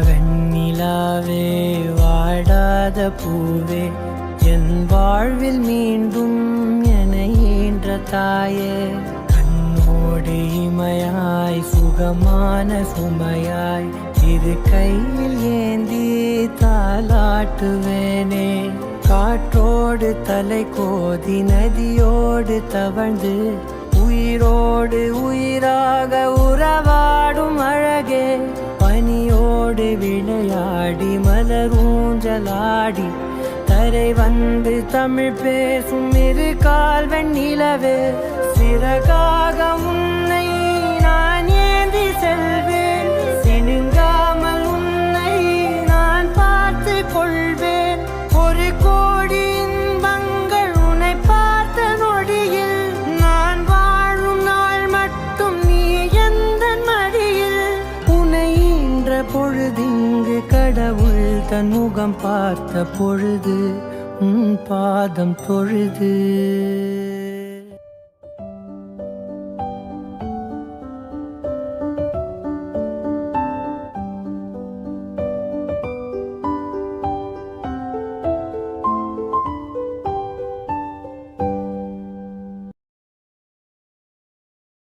வெண்ணிலாவே வாடாத பூவே என் வாழ்வில் மீண்டும் என ஈன்ற தாயே கண்ணோடு இமையாய் சுகமான சுமையாய் இது கையில் ஏந்தி தாலாட்டுவேனே காற்றோடு தலை கோதி நதியோடு தவழ்ந்து உயிரோடு உயிராக உறவாடும் அழகே பனியோடு விளையாடி மலரூஞ்சலாடி தரை வந்து தமிழ் பேசும் இரு கால் வெண்ணிலவே சிறகாக உன்னை நான் ஏந்தி செல்வேன் சினுங்காமல் உன்னை நான் பார்த்து கொள்வேன் ஒரு கோடி இன்பங்கள் உன்னை பார்த்த நொடியில் நான் வாழும் நாள் மட்டும் நீ எந்த மடியில் உன்னை ஈன்ற பொழுதிங்கு கடவுள் தன் முகம் பார்த்த பொழுது உன் பாதம் தொழுது